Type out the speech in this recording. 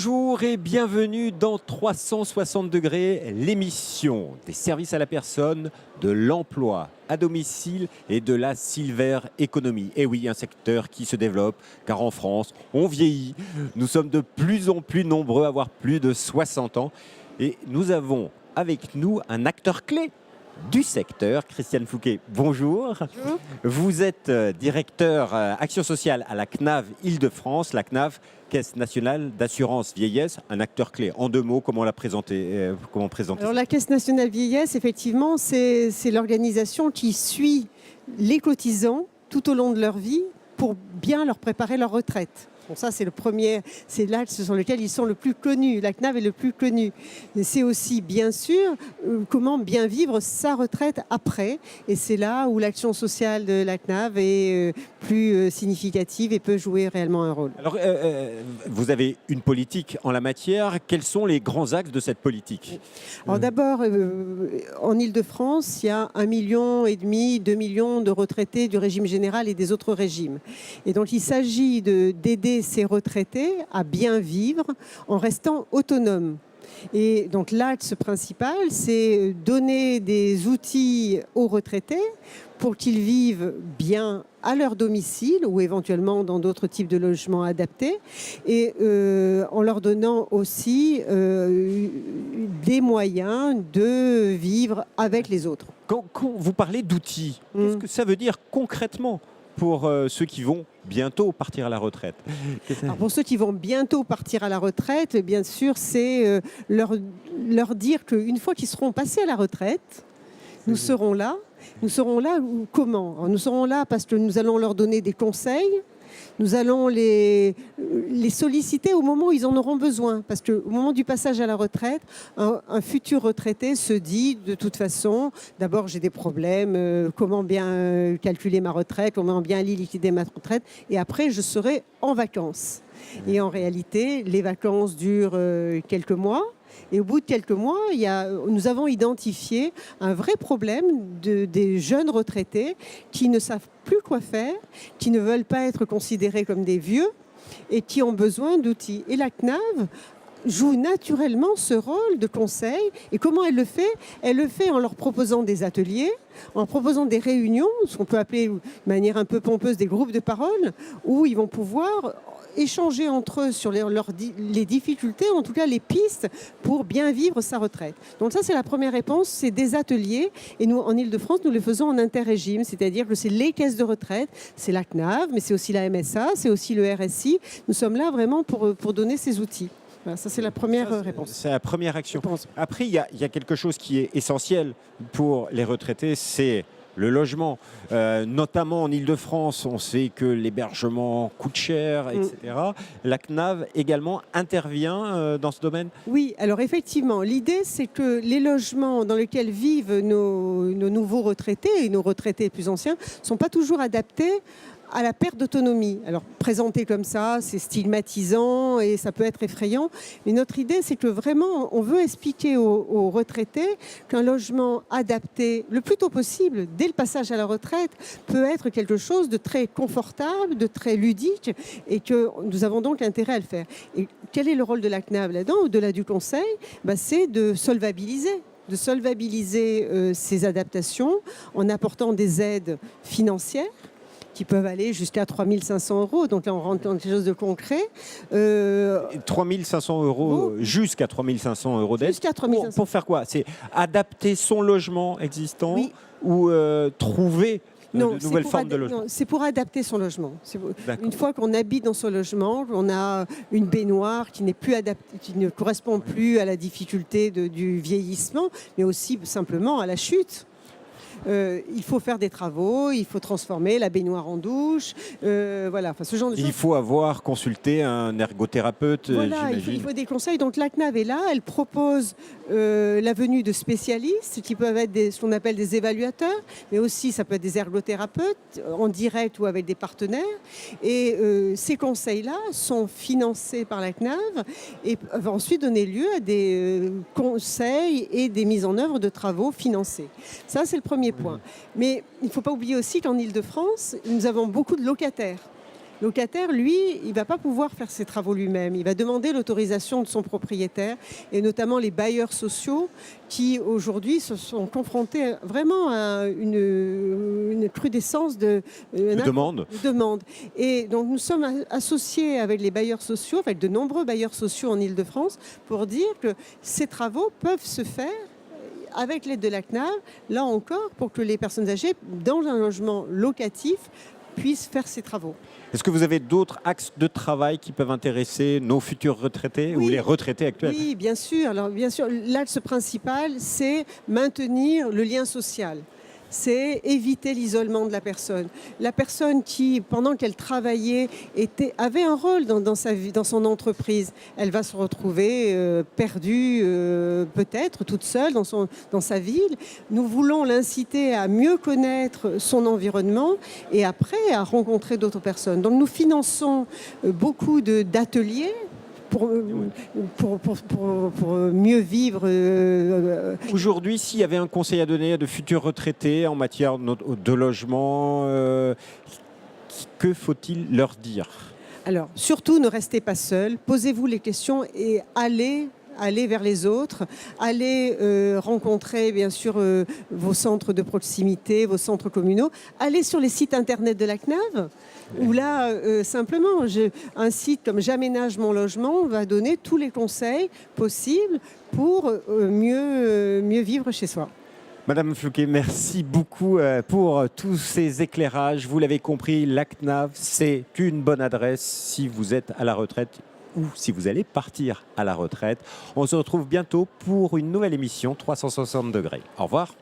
Bonjour et bienvenue dans 360 degrés, l'émission des services à la personne, de l'emploi à domicile et de la silver economy. Et oui, un secteur qui se développe car en France, on vieillit. Nous sommes de plus en plus nombreux à avoir plus de 60 ans et nous avons avec nous un acteur clé du secteur. Christiane Fouquet, bonjour. Bonjour. Vous êtes directeur action sociale à la CNAV Île-de-France. La CNAV, Caisse nationale d'assurance vieillesse, un acteur clé. En deux mots, comment la présenter, comment présenter Alors ça? la Caisse nationale vieillesse, effectivement, c'est l'organisation qui suit les cotisants tout au long de leur vie pour bien leur préparer leur retraite. Bon, ça, c'est le premier, c'est l'axe sur lequel ils sont le plus connus. La CNAV est le plus connu. C'est aussi, bien sûr, comment bien vivre sa retraite après. Et c'est là où l'action sociale de la CNAV est plus significative et peut jouer réellement un rôle. Alors, vous avez une politique en la matière. Quels sont les grands axes de cette politique? Alors d'abord, en Île-de-France, il y a 1,5 million, 2 millions de retraités du régime général et des autres régimes. Et donc il s'agit d'aider ces retraités à bien vivre en restant autonomes. Et donc l'axe principal, c'est donner des outils aux retraités pour qu'ils vivent bien à leur domicile ou éventuellement dans d'autres types de logements adaptés et en leur donnant aussi des moyens de vivre avec les autres. Quand vous parlez d'outils, qu'est-ce que ça veut dire concrètement pour ceux qui vont bientôt partir à la retraite? Alors pour ceux qui vont bientôt partir à la retraite, bien sûr, c'est leur dire qu'une fois qu'ils seront passés à la retraite, nous serons là. Nous serons là comment? Alors, nous serons là parce que nous allons leur donner des conseils. Nous allons les solliciter au moment où ils en auront besoin. Parce qu'au moment du passage à la retraite, un futur retraité se dit de toute façon, d'abord j'ai des problèmes, comment bien calculer ma retraite, comment bien liquider ma retraite, et après je serai en vacances. Et en réalité, les vacances durent quelques mois. Et au bout de quelques mois, nous avons identifié un vrai problème des jeunes retraités qui ne savent plus quoi faire, qui ne veulent pas être considérés comme des vieux et qui ont besoin d'outils. Et la CNAV joue naturellement ce rôle de conseil. Et comment elle le fait? Elle le fait en leur proposant des ateliers, en proposant des réunions, ce qu'on peut appeler de manière un peu pompeuse des groupes de parole, où ils vont pouvoir échanger entre eux sur les difficultés, en tout cas les pistes pour bien vivre sa retraite. Donc ça, c'est la première réponse, c'est des ateliers. Et nous, en Île-de-France, nous les faisons en interrégime, c'est-à-dire que c'est les caisses de retraite, c'est la CNAV, mais c'est aussi la MSA, c'est aussi le RSI. Nous sommes là vraiment pour donner ces outils. Voilà, ça, c'est la première réponse. C'est la première action. Après, il y a quelque chose qui est essentiel pour les retraités, c'est le logement. Notamment en Île-de-France, on sait que l'hébergement coûte cher, etc. La CNAV également intervient dans ce domaine? Oui, alors effectivement, l'idée c'est que les logements dans lesquels vivent nos nouveaux retraités et nos retraités plus anciens ne sont pas toujours adaptés à la perte d'autonomie. Alors, présenté comme ça, c'est stigmatisant et ça peut être effrayant. Mais notre idée, c'est que vraiment, on veut expliquer aux retraités qu'un logement adapté le plus tôt possible, dès le passage à la retraite, peut être quelque chose de très confortable, de très ludique et que nous avons donc intérêt à le faire. Et quel est le rôle de la CNAV là-dedans, au-delà du conseil? C'est de solvabiliser ces adaptations en apportant des aides financières qui peuvent aller jusqu'à 3 500 €. Donc là, on rentre dans quelque chose de concret. 3 500 €, jusqu'à 3 500 € d'aide. Jusqu'à 3 500. Pour faire quoi? C'est adapter son logement existant, oui, ou trouver de nouvelles formes de logement? Non, c'est pour adapter son logement. Une fois qu'on habite dans son logement, on a une baignoire qui n'est plus adaptée, qui ne correspond plus à la difficulté du vieillissement, mais aussi simplement à la chute. Il faut faire des travaux, il faut transformer la baignoire en douche, voilà, enfin, ce genre de choses. Il faut avoir consulté un ergothérapeute, Voilà, j'imagine. il faut des conseils. Donc la CNAV est là, elle propose la venue de spécialistes qui peuvent être ce qu'on appelle des évaluateurs, mais aussi ça peut être des ergothérapeutes en direct ou avec des partenaires. Et ces conseils-là sont financés par la CNAV et peuvent ensuite donner lieu à des conseils et des mises en œuvre de travaux financés. Ça, c'est le premier point. Mais il ne faut pas oublier aussi qu'en Île-de-France, nous avons beaucoup de locataires. Locataire, lui, il ne va pas pouvoir faire ses travaux lui-même. Il va demander l'autorisation de son propriétaire, et notamment les bailleurs sociaux qui, aujourd'hui, se sont confrontés vraiment à une crudescence de demande. Et donc, nous sommes associés avec les bailleurs sociaux, avec de nombreux bailleurs sociaux en Île-de-France, pour dire que ces travaux peuvent se faire avec l'aide de la CNAV, là encore, pour que les personnes âgées, dans un logement locatif, puissent faire ces travaux. Est-ce que vous avez d'autres axes de travail qui peuvent intéresser nos futurs retraités ou les retraités actuels? Oui, bien sûr. Alors, bien sûr, l'axe principal, c'est maintenir le lien social. C'est éviter l'isolement de la personne. La personne qui, pendant qu'elle travaillait, avait un rôle dans sa vie, dans son entreprise, elle va se retrouver perdue, peut-être toute seule dans sa ville. Nous voulons l'inciter à mieux connaître son environnement et après à rencontrer d'autres personnes. Donc nous finançons beaucoup d'ateliers pour mieux vivre. Aujourd'hui, s'il y avait un conseil à donner à de futurs retraités en matière de logement, que faut-il leur dire? Alors, surtout, ne restez pas seul, posez-vous les questions et allez vers les autres, allez rencontrer bien sûr vos centres de proximité, vos centres communaux, allez sur les sites internet de la CNAV, où là, simplement, un site comme J'aménage mon logement va donner tous les conseils possibles pour mieux vivre chez soi. Madame Flouquet, merci beaucoup pour tous ces éclairages. Vous l'avez compris, la CNAV, c'est une bonne adresse si vous êtes à la retraite ou si vous allez partir à la retraite. On se retrouve bientôt pour une nouvelle émission 360 degrés. Au revoir.